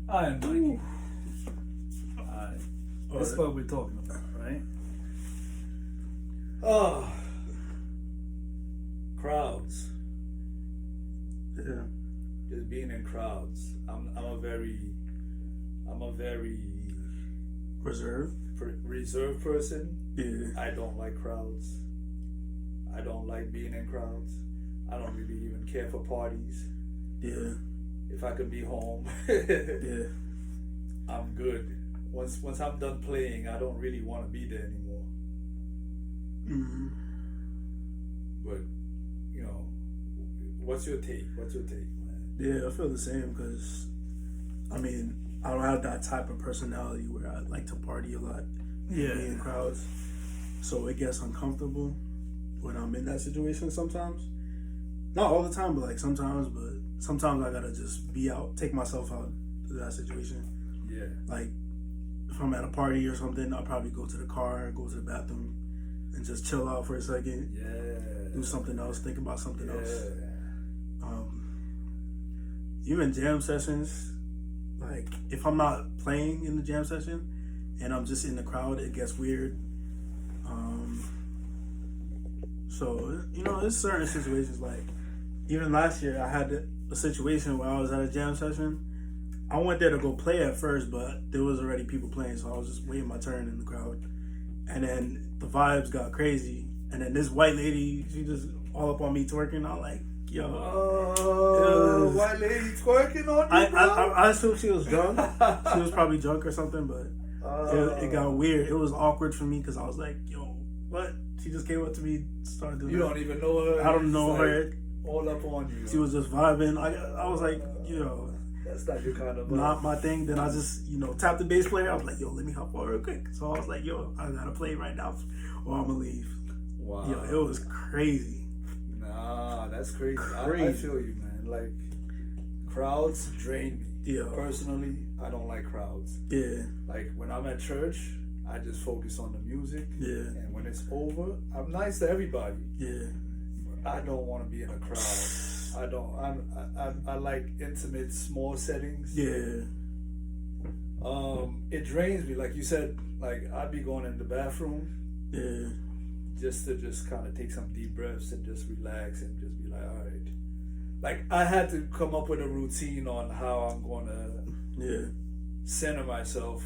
Hi, Mikey. Hi. That's what we're talking about, right? Oh, crowds. Yeah. Just being in crowds. I'm a very Reserved. reserved person. Yeah. I don't like crowds. I don't like being in crowds. I don't really even care for parties. Yeah. If I could be home, Yeah. I'm good. Once I'm done playing, I don't really want to be there anymore. Mm-hmm. But you know, what's your take? What's your take, man? Yeah, I feel the same because, I mean, I don't have that type of personality where I like to party a lot. Yeah. Be in crowds. So it gets uncomfortable when I'm in that situation sometimes. Not all the time, but like sometimes. But sometimes I gotta just be out, take myself out of that situation. Yeah. Like if I'm at a party or something, I'll probably go to the car, go to the bathroom, and just chill out for a second. Yeah. Do something else, think about something else. Yeah. Even jam sessions, like if I'm not playing in the jam session and I'm just in the crowd, it gets weird. So there's certain situations, like even last year I had a situation where I was at a jam session. I went there to go play at first, but there was already people playing, so I was just waiting my turn in the crowd. And then the vibes got crazy, and then this white lady, she just all up on me twerking. I'm like, yo, white lady twerking on you, bro? I assume she was drunk. She was probably drunk or something, but it got weird. It was awkward for me because I was like, yo, what? She just came up to me, started doing. You don't even know her. I don't know her. All up on you. She was just vibing. I was like, that's not your kind of vibe. Not my thing. Then I just, tapped the bass player. I was like, yo, let me hop on real quick. So I was like, yo, I gotta play right now or I'm gonna leave. Wow. Yo, it was crazy. Nah, that's crazy. I feel you, man. Like, crowds drain me. Yeah. Personally, I don't like crowds. Yeah. Like, when I'm at church, I just focus on the music. Yeah. And when it's over, I'm nice to everybody. Yeah. I don't want to be in a crowd. I don't. I like intimate, small settings. Yeah. It drains me. Like you said, like I'd be going in the bathroom. Yeah. Just to kind of take some deep breaths and just relax and just be like, all right. Like I had to come up with a routine on how I'm going to center myself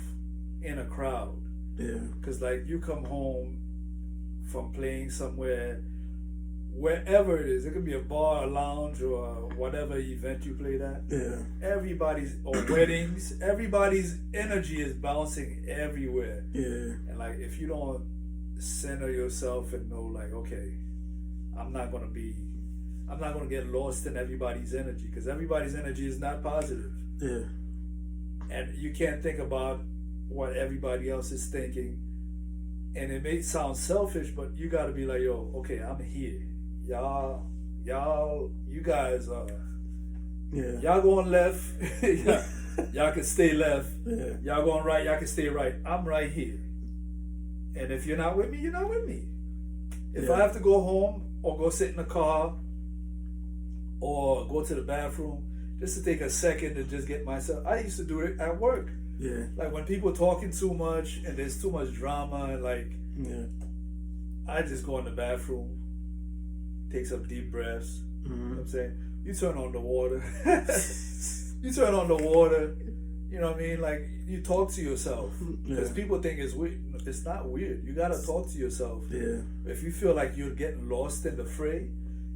in a crowd. Yeah. Because like you come home from playing somewhere, wherever it is, it could be a bar, a lounge, or whatever event you played at. Yeah. Or weddings, everybody's energy is bouncing everywhere. Yeah. And like if you don't center yourself and know like, okay, I'm not gonna get lost in everybody's energy because everybody's energy is not positive. Yeah. And you can't think about what everybody else is thinking. And it may sound selfish, but you gotta be like, yo, okay, I'm here. Y'all, you guys are. Yeah. Y'all going left. Y'all can stay left. Yeah. Y'all going right. Y'all can stay right. I'm right here. And if you're not with me, you're not with me. If I have to go home or go sit in the car or go to the bathroom just to take a second to just get myself. I used to do it at work. Yeah. Like when people talking too much and there's too much drama, like I just go in the bathroom, take some deep breaths. Mm-hmm. You know what I'm saying? You turn on the water. You turn on the water. You know what I mean? Like you talk to yourself because people think it's weird. It's not weird. You gotta talk to yourself. Yeah. If you feel like you're getting lost in the fray,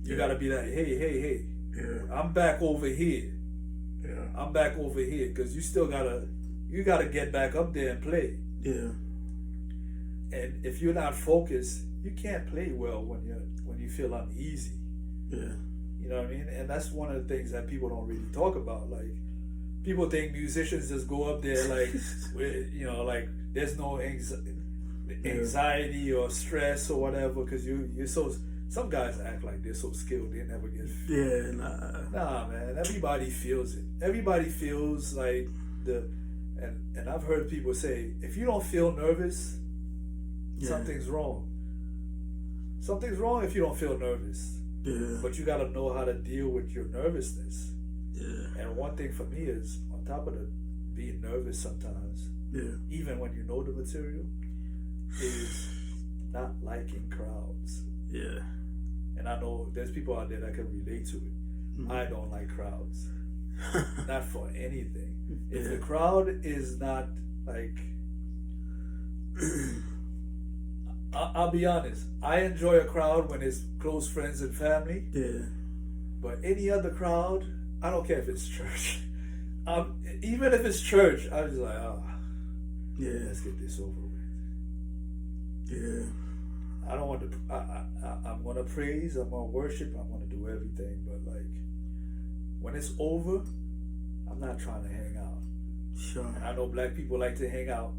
you gotta be like, hey. Yeah. I'm back over here. Yeah. I'm back over here because you gotta get back up there and play. Yeah. And if you're not focused, you can't play well when you feel uneasy. Yeah. You know what I mean? And that's one of the things that people don't really talk about. Like people think musicians just go up there like, like there's no anxiety or stress or whatever because you're so. Some guys act like they're so skilled they never get. Yeah, nah. Nah, man. Everybody feels it. Everybody feels like and I've heard people say if you don't feel nervous, something's wrong. Something's wrong if you don't feel nervous. Yeah. But you got to know how to deal with your nervousness. Yeah. And one thing for me is on top of the being nervous sometimes, even when you know the material, is not liking crowds. Yeah. And I know there's people out there that can relate to it. Mm-hmm. I don't like crowds. Not for anything. If the crowd is not like, I'll be honest, I enjoy a crowd when it's close friends and family. Yeah. But any other crowd, I don't care if it's church. Even if it's church, I'm just like, let's get this over with. Yeah. I don't want to. I'm gonna praise. I'm gonna worship. I'm gonna do everything. But like, when it's over, I'm not trying to hang out. Sure. And I know black people like to hang out.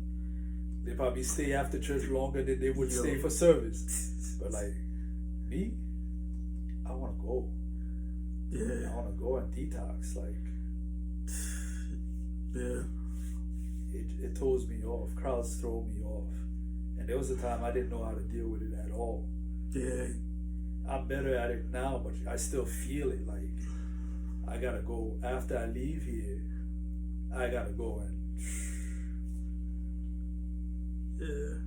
They probably stay after church longer than they would stay for service. But like me, I want to go. Yeah. I want to go and detox. Like, yeah. It throws me off. Crowds throw me off. And there was a time I didn't know how to deal with it at all. Yeah. I'm better at it now, but I still feel it. Like, I gotta go after I leave here. I gotta go and. Yeah.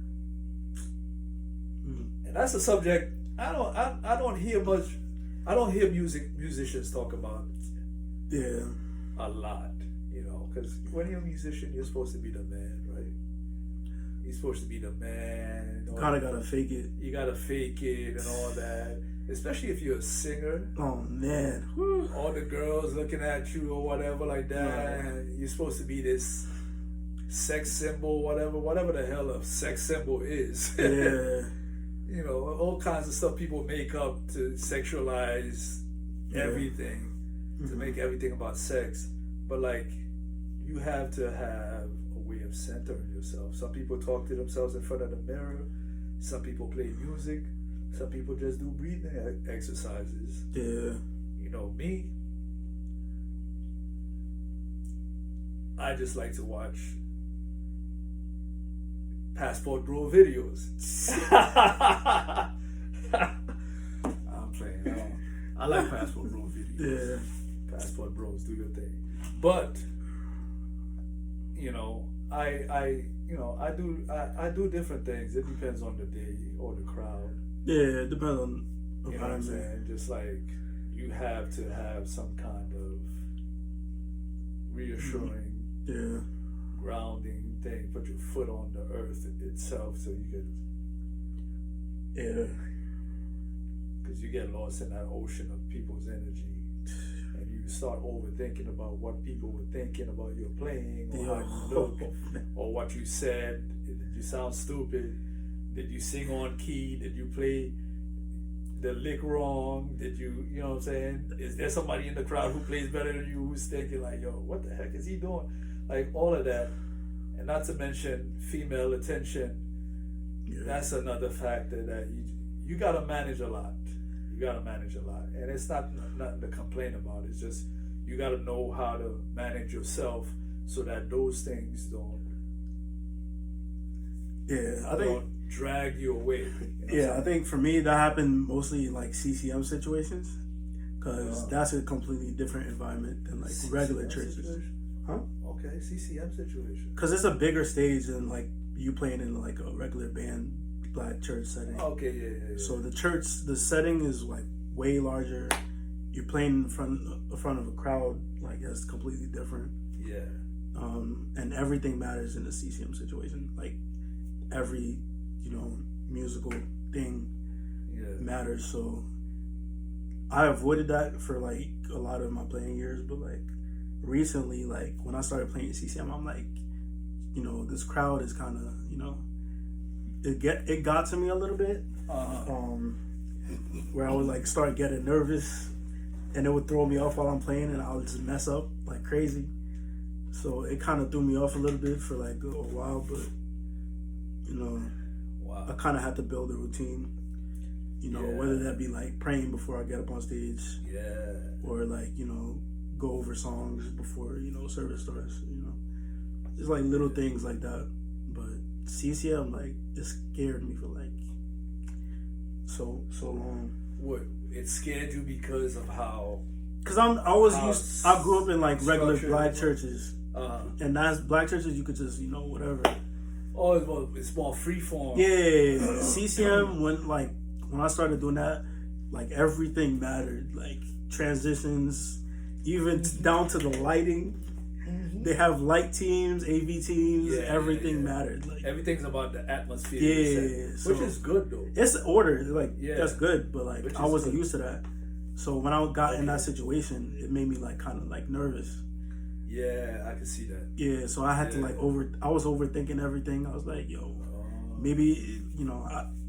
And that's a subject I don't hear much. I don't hear musicians talk about. Yeah. A lot, you know, because when you're a musician, you're supposed to be the man, right? You're supposed to be the man. Kind of gotta fake it. You gotta fake it and all that. Especially if you're a singer. Oh man. All the girls looking at you or whatever like that. And you're supposed to be this sex symbol, whatever the hell a sex symbol is. Yeah. You know, all kinds of stuff people make up to sexualize everything, to make everything about sex. But like, you have to have a way of centering yourself. Some people talk to themselves in front of the mirror. Some people play music. Some people just do breathing exercises. Yeah. You know, me, I just like to watch Passport Bro videos. I'm playing. I like Passport Bro videos. Yeah. Passport Bros, do your thing. But you know, I do different things. It depends on the day or the crowd. Yeah, it depends on the You know what I'm saying? Just like you have to have some kind of reassuring, grounding thing. Put your foot on the earth itself, so you can. Yeah. Because you get lost in that ocean of people's energy. And you start overthinking about what people were thinking about your playing, or how you look, or what you said. Did you sound stupid? Did you sing on key? Did you play the lick wrong? Did you know what I'm saying? Is there somebody in the crowd who plays better than you who's thinking like, yo, what the heck is he doing? Like all of that. And not to mention female attention. Yeah. That's another factor that you got to manage a lot. You got to manage a lot. And it's not nothing to complain about. It's just you got to know how to manage yourself so that those things don't drag you away. You know I think for me that happened mostly in like CCM situations, because that's a completely different environment than like CCM regular churches. Situation? Huh? Okay, CCM situation. Because it's a bigger stage than like you playing in like a regular band, black church setting. Okay, yeah. So the setting is like way larger. You're playing in front of a crowd, like that's completely different. Yeah. And everything matters in the CCM situation. Like every, musical thing matters. So I avoided that for like a lot of my playing years, but like recently, like when I started playing CCM, I'm like, this crowd is kind of, it got to me a little bit, where I would like start getting nervous, and it would throw me off while I'm playing, and I would just mess up like crazy. So it kind of threw me off a little bit for like a while, but I kind of had to build a routine, whether that be like praying before I get up on stage, or like go over songs before service starts. It's like little things like that. But CCM, like, it scared me for like so long. What, it scared you because of how? Because I grew up in like regular black churches, And that's black churches. You could just whatever. Oh, it's more free form. Yeah, CCM when I started doing that, like everything mattered, like transitions, even down to the lighting. They have light teams, AV teams. Everything mattered. Like everything's about the atmosphere. Which is good though. It's order. That's good, but I wasn't used to that. So when I got in that situation, it made me kind of nervous. Yeah, I can see that. Yeah, so I had to I was overthinking everything. I was like, yo, maybe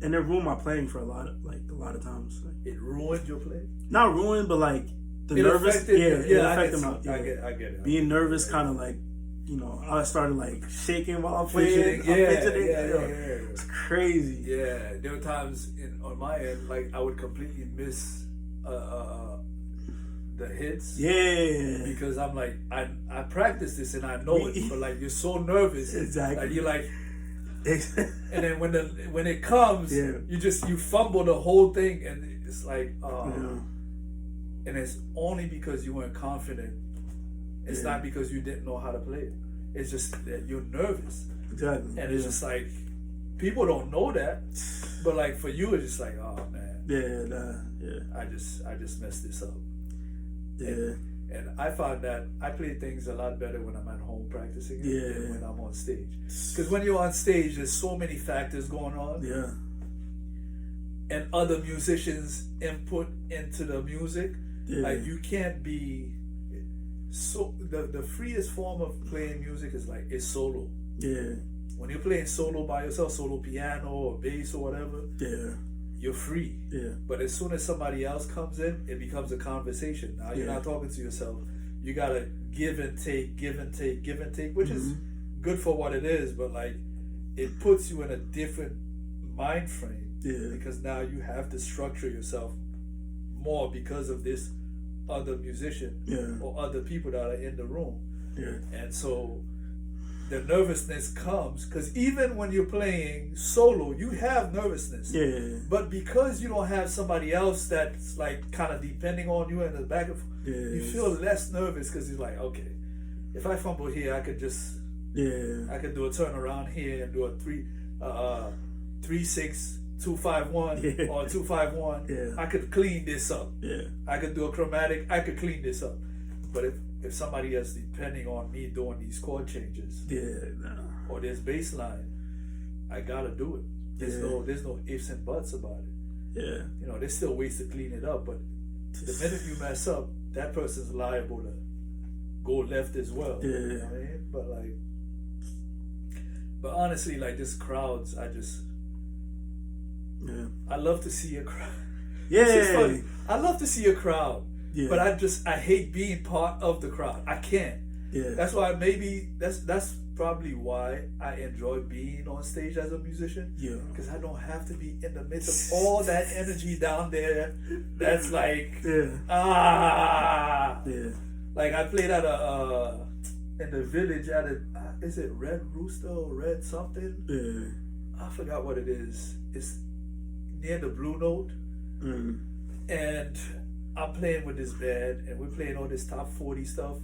and it ruined my playing for a lot of times. It ruined your play? Not ruined, but the nervous. It affected my. I get it. Being nervous, kind of I started shaking while I'm playing. It's crazy. Yeah, there were times on my end, I would completely miss the hits. Yeah, because I'm I practice this and I know it, but you're so nervous. Exactly. You're and then when it comes, you fumble the whole thing, and it's and it's only because you weren't confident. It's not because you didn't know how to play it. It's just that you're nervous. Exactly. And it's just people don't know that, but for you, it's just oh man. I just messed this up. Yeah. And I found that I play things a lot better when I'm at home practicing than when I'm on stage. Because when you're on stage, there's so many factors going on. Yeah. And other musicians' input into the music. Yeah. You can't be so the freest form of playing music is solo. Yeah. When you're playing solo by yourself, solo piano or bass or whatever, you're free. Yeah. But as soon as somebody else comes in, it becomes a conversation. Now you're not talking to yourself. You gotta give and take, which is good for what it is, but it puts you in a different mind frame. Yeah. Because now you have to structure yourself more because of this other musician or other people that are in the room. Yeah. And so the nervousness comes because even when you're playing solo, you have nervousness. Yeah. But because you don't have somebody else that's kind of depending on you in the back of, you feel less nervous because it's okay, if I fumble here, I could just I could do a turnaround here and do a 3-6 2-5-1 or 2-5-1. I could clean this up. I could do a chromatic. I could clean this up. But if somebody else depending on me doing these chord changes, or there's bass line, I gotta do it. There's no ifs and buts about it. There's still ways to clean it up, but the minute you mess up, that person's liable to go left as well. You know what I mean? But honestly, this crowds, I love to see a crowd. It's funny. I love to see a crowd. But I hate being part of the crowd. I can't. That's why that's probably why I enjoy being on stage as a musician. Because I don't have to be in the midst of all that energy down there. That's I played at in the village at is it Red Rooster or Red something? I forgot what it is. It's near the Blue Note. And I'm playing with this band, and we're playing all this top 40 stuff.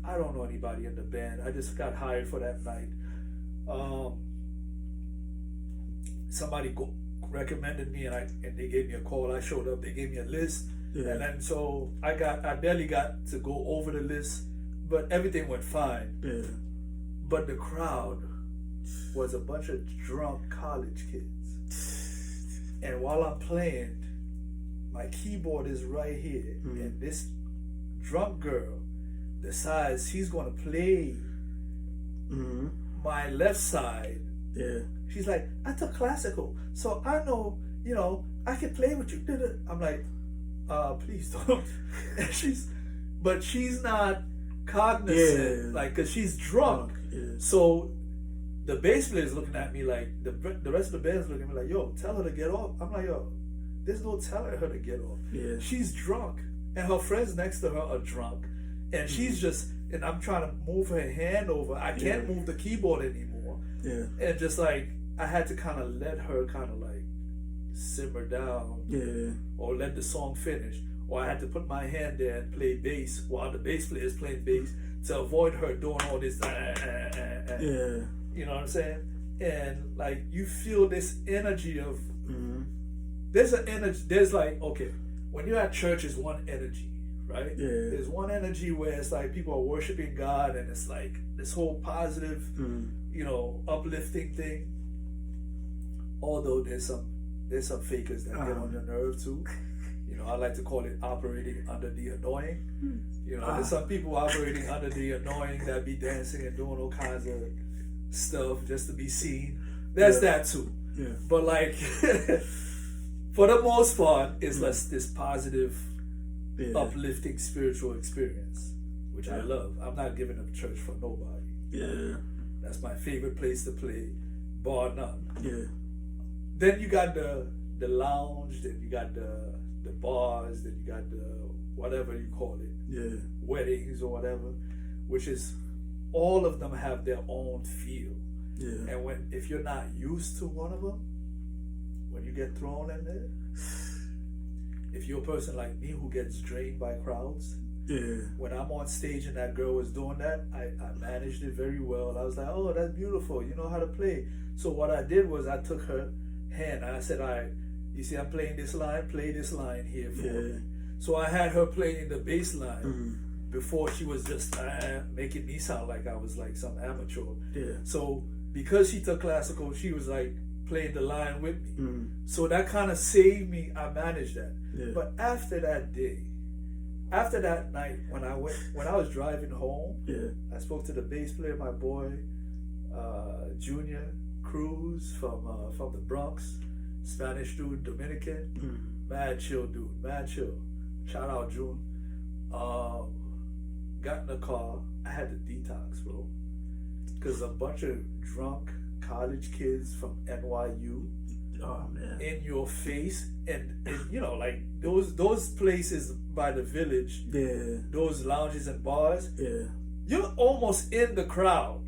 I don't know anybody in the band. I just got hired for that night. Somebody recommended me, and they gave me a call. I showed up. They gave me a list, and then so I barely got to go over the list, but everything went fine. But the crowd was a bunch of drunk college kids, and while I'm playing, my keyboard is right here, and this drunk girl decides she's gonna play my left side. She's like, I took classical, so I know, I can play with you. I'm like, please don't. But she's not cognizant, cause she's drunk. So the bass player is looking at me the rest of the band is looking at me yo, tell her to get off. I'm like, yo, there's no telling her to get off. She's drunk, and her friends next to her are drunk, and she's and I'm trying to move her hand over. I can't move the keyboard anymore. And just I had to kind of let her simmer down, or let the song finish, or I had to put my hand there and play bass while the bass player is playing bass to avoid her doing all this. Yeah. You know what I'm saying? And like you feel this energy of Mm-hmm. there's an energy. There's like, okay, when you're at church, is one energy, right? Yeah. There's one energy where it's like people are worshiping God, and it's like this whole positive, you know, uplifting thing. Although there's some fakers that get on your nerve too. You know, I like to call it operating under the annoying. You know, there's some people operating under the annoying that be dancing and doing all kinds of stuff just to be seen. There's that too. Yeah. But like, for the most part, it's less this positive, uplifting spiritual experience, which I love. I'm not giving up church for nobody. Yeah. That's my favorite place to play, bar none. Yeah. Then you got the lounge, then you got the bars, then you got the whatever you call it, Yeah. weddings or whatever, which is all of them have their own feel. Yeah. And if you're not used to one of them, when you get thrown in there, if you're a person like me who gets drained by crowds, when I'm on stage and that girl was doing that, I managed it very well. I was like, oh, that's beautiful. You know how to play. So what I did was I took her hand and I said, all right, you see I'm playing this line, play this line here for me. So I had her playing the bass line before she was just making me sound like I was like some amateur. Yeah. So because she took classical, she was like playing the line with me. So that kind of saved me. I managed that. Yeah. But after that day, after that night, when I was driving home, I spoke to the bass player, my boy, Junior Cruz from the Bronx, Spanish dude, Dominican, mad chill dude, mad chill. Shout out June. Got in the car. I had to detox, bro, because a bunch of drunk college kids from NYU. Oh man. In your face, and you know, like those places by the village, those lounges and bars, you're almost in the crowd,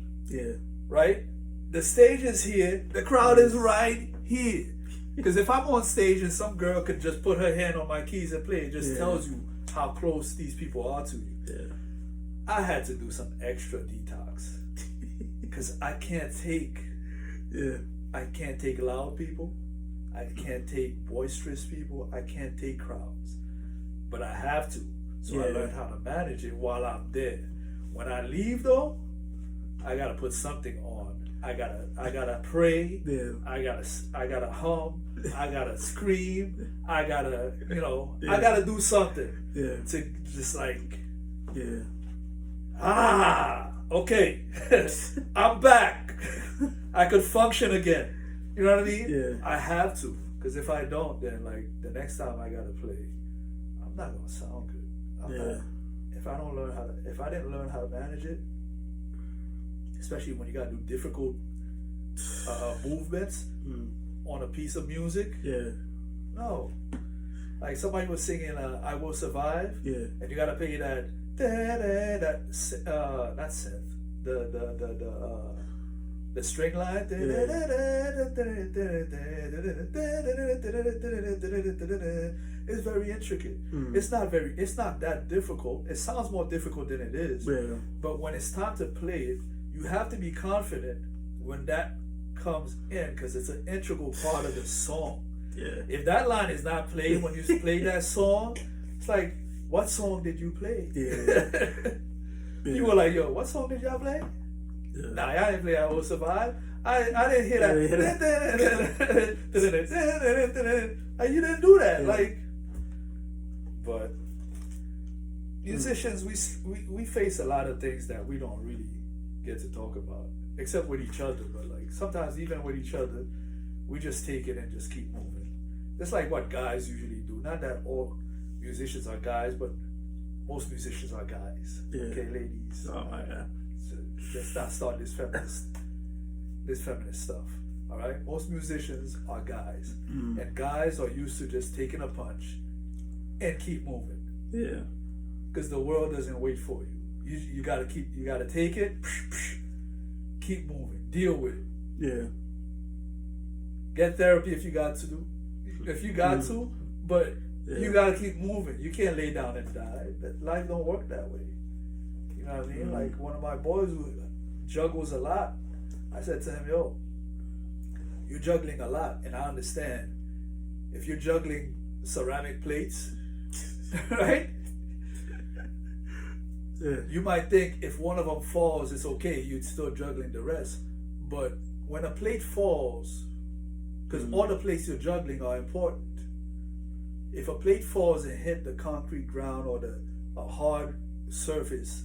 right? The stage is here, the crowd is right here. Because if I'm on stage and some girl could just put her hand on my keys and play, it just tells you how close these people are to you. I had to do some extra detox because I can't take loud people. I can't take boisterous people. I can't take crowds. But I have to. So I learned how to manage it while I'm there. When I leave though, I gotta put something on. I gotta pray. I gotta hum. I gotta scream. I gotta, I gotta do something to just like, okay, I'm back. I could function again. You know what I mean? I have to, because if I don't, then like the next time I gotta play, I'm not gonna sound good. If I didn't learn how to manage it, especially when you gotta do difficult movements on a piece of music. No, like somebody was singing "I Will Survive," and you gotta play that not synth, the string line. It's very intricate. It's not that difficult. It sounds more difficult than it is. But when it's time to play it, you have to be confident when that comes in, because it's an integral part of the song. If that line is not played when you play that song, it's like, what song did you play? You were like, yo, what song did y'all play? Nah, I didn't play I Will Survive. I didn't hear that. You didn't do that. Like, but musicians, we face a lot of things that we don't really get to talk about, except with each other. But like sometimes even with each other, we just take it and just keep moving. It's like what guys usually do. Not that all musicians are guys, but most musicians are guys. Okay, ladies. Oh my God. So let's not start this feminist stuff. All right, most musicians are guys, and guys are used to just taking a punch and keep moving. Because the world doesn't wait for you. You gotta take it, keep moving, deal with it. Get therapy if you got to, but Yeah. You gotta keep moving. You can't lay down and die. That life don't work that way. You know what I mean? Like one of my boys who juggles a lot, I said to him, yo, you're juggling a lot, and I understand. If you're juggling ceramic plates, right? Yeah. You might think if one of them falls, it's okay. You're still juggling the rest. But when a plate falls, because all the plates you're juggling are important. If a plate falls and hit the concrete ground or a hard surface,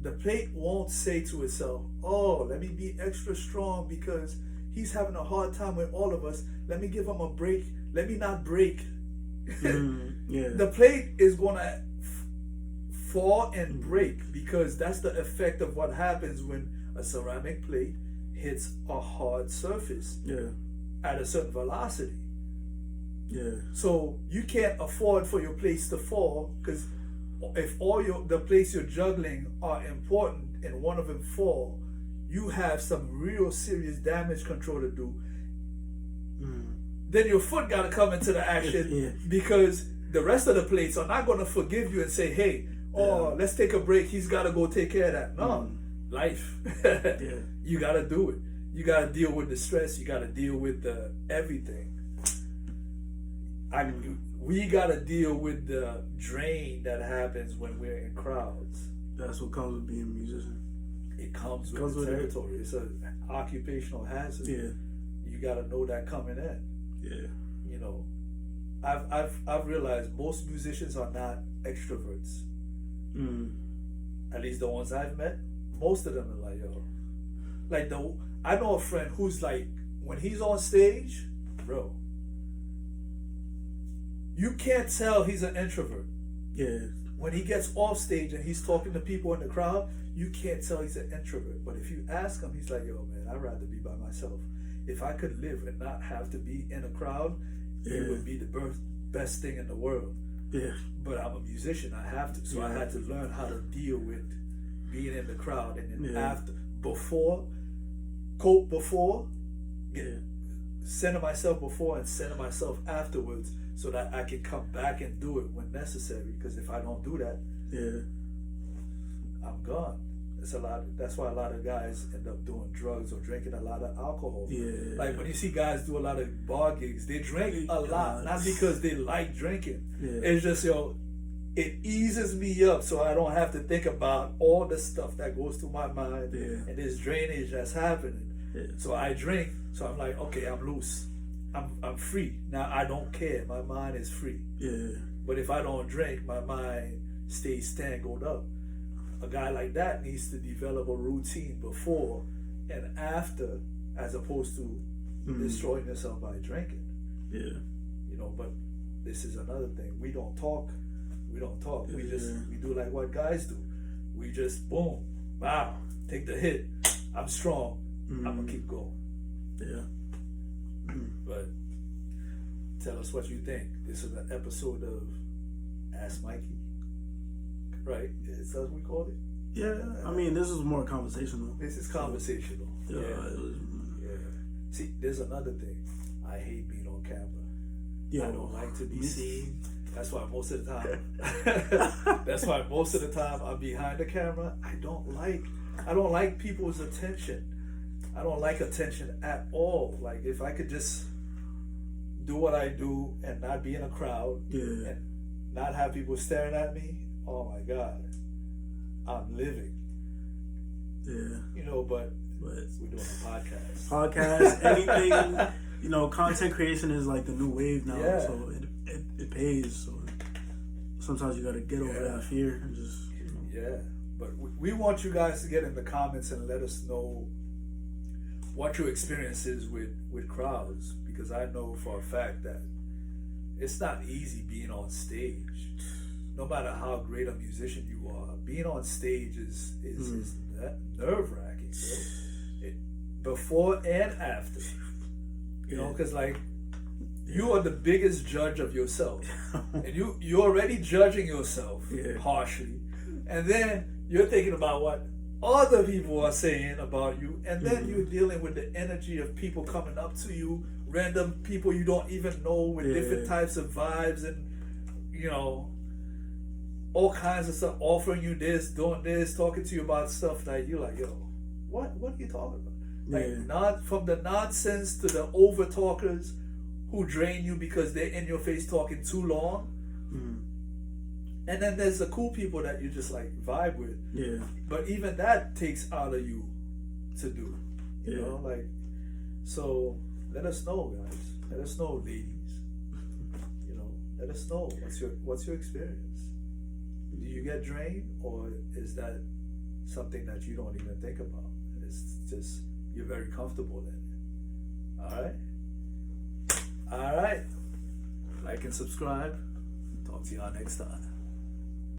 the plate won't say to itself, oh, let me be extra strong because he's having a hard time with all of us. Let me give him a break. Let me not break. Yeah. The plate is going to fall and break because that's the effect of what happens when a ceramic plate hits a hard surface at a certain velocity. Yeah. So you can't afford for your plates to fall, because if all the plates you're juggling are important and one of them fall, you have some real serious damage control to do. Then your foot got to come into the action because the rest of the plates are not going to forgive you and say, hey, let's take a break. He's got to go take care of that. No, life. You got to do it. You got to deal with the stress. You got to deal with the everything. We got to deal with the drain that happens when we're in crowds. That's what comes with being a musician. It comes with the territory. It's an occupational hazard. Yeah. You got to know that coming in. Yeah. You know, I've realized most musicians are not extroverts. At least the ones I've met, most of them are like, yo. Like I know a friend who's like, when he's on stage, bro, you can't tell he's an introvert. Yeah. When he gets off stage and he's talking to people in the crowd, you can't tell he's an introvert. But if you ask him, he's like, yo, man, I'd rather be by myself. If I could live and not have to be in a crowd, it would be the best thing in the world. Yeah. But I'm a musician, I have to. So I had to learn how to deal with being in the crowd. And then cope before, center myself before and center myself afterwards, so that I can come back and do it when necessary. Because if I don't do that, I'm gone. That's why a lot of guys end up doing drugs or drinking a lot of alcohol. Like when you see guys do a lot of bar gigs, they drink a lot, not because they like drinking. It's just, it eases me up so I don't have to think about all the stuff that goes through my mind and this drainage that's happening. So I drink, so I'm like, okay, I'm loose. I'm free. Now I don't care. My mind is free. But if I don't drink, my mind stays tangled up. A guy like that needs to develop a routine before and after, as opposed to destroying yourself by drinking. You know, but this is another thing. We don't talk. We do like what guys do. We just boom, wow, take the hit. I'm strong. I'm gonna keep going. But tell us what you think. This is an episode of Ask Mikey. Right? Is that what we call it? Yeah. I mean, this is more conversational. This is conversational. Yeah. See, there's another thing. I hate being on camera. I don't like to be seen. That's why most of the time I'm behind the camera. I don't like people's attention. I don't like attention at all. Like if I could just do what I do and not be in a crowd and not have people staring at me, oh my God, I'm living. You know, but we're doing a podcast. Anything, you know, content creation is like the new wave now. So it pays. So sometimes you got to get over that fear and just, But we want you guys to get in the comments and let us know what your experience is with crowds, because I know for a fact that it's not easy being on stage. No matter how great a musician you are, being on stage is nerve-wracking. Before and after. You know, because like you are the biggest judge of yourself. And you're already judging yourself harshly. And then you're thinking about what other people are saying about you, and then you're dealing with the energy of people coming up to you, random people you don't even know with different types of vibes and you know, all kinds of stuff, offering you this, doing this, talking to you about stuff that you're like, yo, what are you talking about? Like, Yeah. not from the nonsense to the over talkers who drain you because they're in your face talking too long. And then there's the cool people that you just like vibe with. Yeah. But even that takes out of you to do. You know, like, so let us know, guys. Let us know, ladies. You know, let us know what's your experience. Do you get drained, or is that something that you don't even think about? It's just you're very comfortable in it. All right. Like and subscribe. Talk to y'all next time.